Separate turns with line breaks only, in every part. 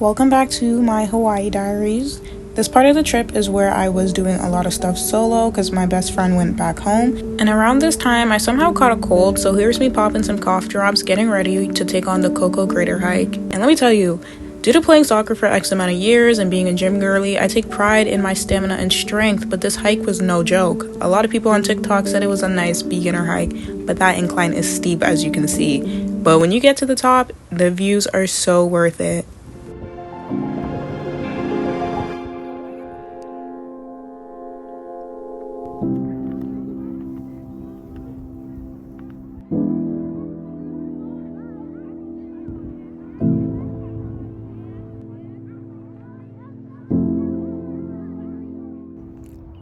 Welcome back to my Hawaii diaries. This part of the trip is where I was doing a lot of stuff solo because my best friend went back home. And around this time, I somehow caught a cold, so here's me popping some cough drops, getting ready to take on the Koko Greater hike. And let me tell you, due to playing soccer for X amount of years and being a gym girly, I take pride in my stamina and strength, but this hike was no joke. A lot of people on TikTok said it was a nice beginner hike, but that incline is steep as you can see. But when you get to the top, the views are so worth it.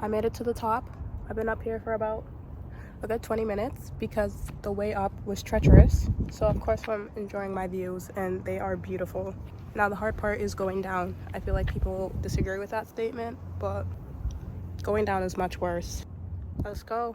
I made it to the top. I've been up here for about a good 20 minutes because the way up was treacherous. So of course I'm enjoying my views and they are beautiful. Now the hard part is going down. I feel like people disagree with that statement, but going down is much worse. Let's go.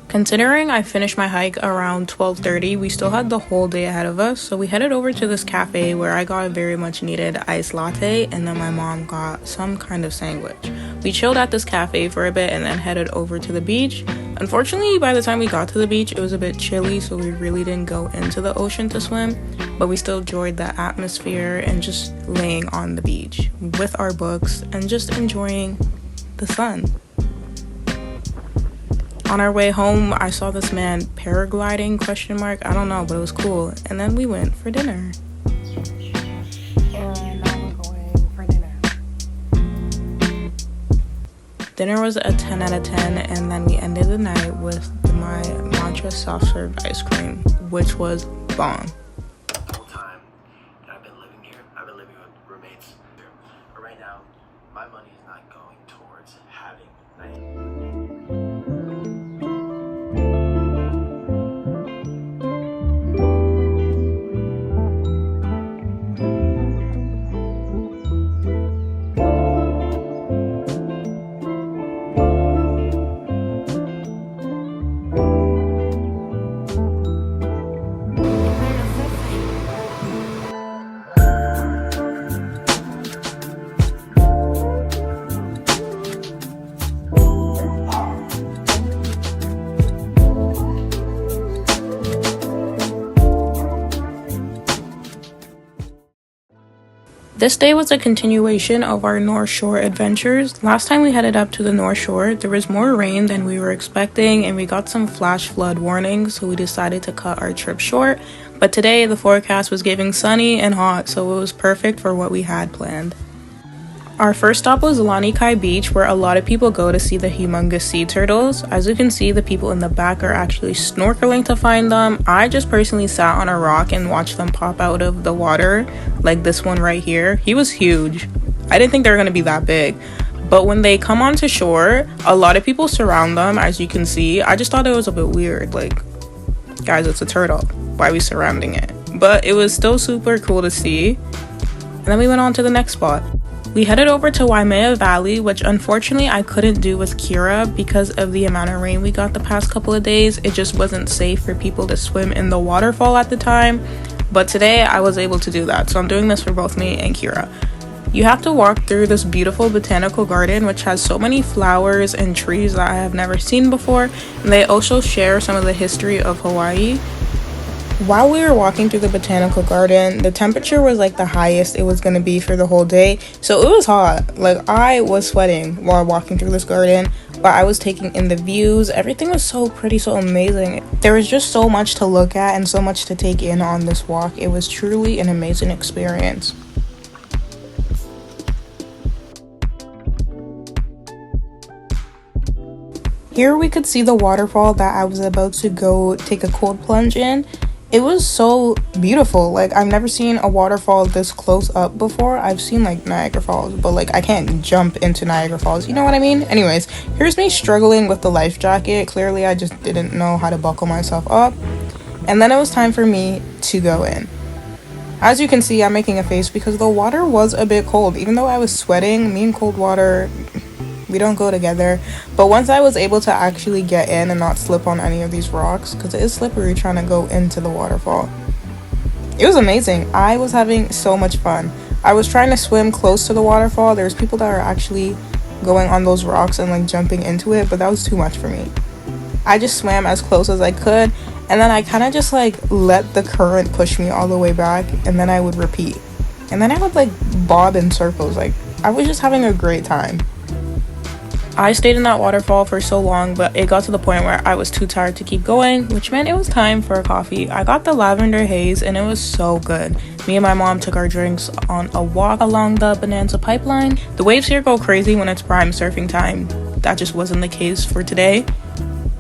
Considering I finished my hike around 12:30, we still had the whole day ahead of us, so we headed over to this cafe where I got a very much needed iced latte and then my mom got some kind of sandwich. We chilled at this cafe for a bit and then headed over to the beach. Unfortunately, by the time we got to the beach, it was a bit chilly, so we really didn't go into the ocean to swim, but we still enjoyed the atmosphere and just laying on the beach with our books and just enjoying the sun. On our way home, I saw this man paragliding, ? I don't know, but it was cool. And then we went for dinner. And now we're going for dinner. Dinner was a 10 out of 10, and then we ended the night with my matcha soft serve ice cream, which was bomb.
The whole time that I've been living here, I've been living with roommates. But right now, my money is not going towards having night.
This day was a continuation of our North Shore adventures. Last time we headed up to the North Shore, there was more rain than we were expecting and we got some flash flood warnings, so we decided to cut our trip short. But today the forecast was giving sunny and hot, so it was perfect for what we had planned. Our first stop was Lanikai Beach, where a lot of people go to see the humongous sea turtles. As you can see, the people in the back are actually snorkeling to find them. I just personally sat on a rock and watched them pop out of the water, like this one right here. He was huge. I didn't think they were going to be that big. But when they come onto shore, a lot of people surround them, as you can see. I just thought it was a bit weird. Like, guys, it's a turtle. Why are we surrounding it? But it was still super cool to see. And then we went on to the next spot. We headed over to Waimea Valley, which unfortunately I couldn't do with Kira because of the amount of rain we got the past couple of days. It just wasn't safe for people to swim in the waterfall at the time. But today I was able to do that, so I'm doing this for both me and Kira. You have to walk through this beautiful botanical garden which has so many flowers and trees that I have never seen before, and they also share some of the history of Hawaii. While we were walking through the botanical garden, the temperature was like the highest it was going to be for the whole day, so it was hot. Like, I was sweating while walking through this garden, but I was taking in the views. Everything was so pretty, so amazing. There was just so much to look at and so much to take in on this walk. It was truly an amazing experience. Here we could see the waterfall that I was about to go take a cold plunge in. It was so beautiful. Like, I've never seen a waterfall this close up before. I've seen like Niagara Falls, but like I can't jump into Niagara Falls, you know what I mean? Anyways, here's me struggling with the life jacket. Clearly I just didn't know how to buckle myself up, and then it was time for me to go in. As you can see, I'm making a face because the water was a bit cold. Even though I was sweating, me and cold water, we don't go together. But once I was able to actually get in and not slip on any of these rocks, because it is slippery trying to go into the waterfall, it was amazing. I was having so much fun. I was trying to swim close to the waterfall. There's people that are actually going on those rocks and like jumping into it, but that was too much for me. I just swam as close as I could, and then I kind of just like let the current push me all the way back, and then I would repeat. And then I would like bob in circles. Like, I was just having a great time. I stayed in that waterfall for so long, but it got to the point where I was too tired to keep going, which meant it was time for a coffee. I got the lavender haze and it was so good. Me and my mom took our drinks on a walk along the Bonanza pipeline. The waves here go crazy when it's prime surfing time. That just wasn't the case for today.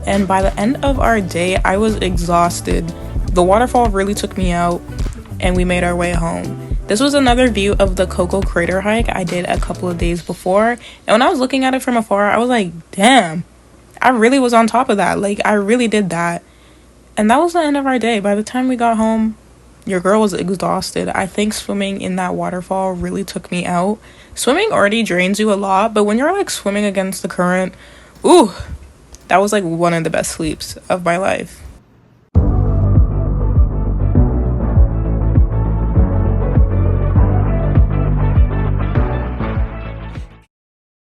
And by the end of our day, I was exhausted. The waterfall really took me out, and we made our way home. This was another view of the Koko crater hike I did a couple of days before. And when I was looking at it from afar, I was like, damn, I really was on top of that. Like, I really did that. And that was the end of our day. By the time we got home, your girl was exhausted. I think swimming in that waterfall really took me out. Swimming already drains you a lot, but when you're like swimming against the current, ooh, that was like one of the best sleeps of my life.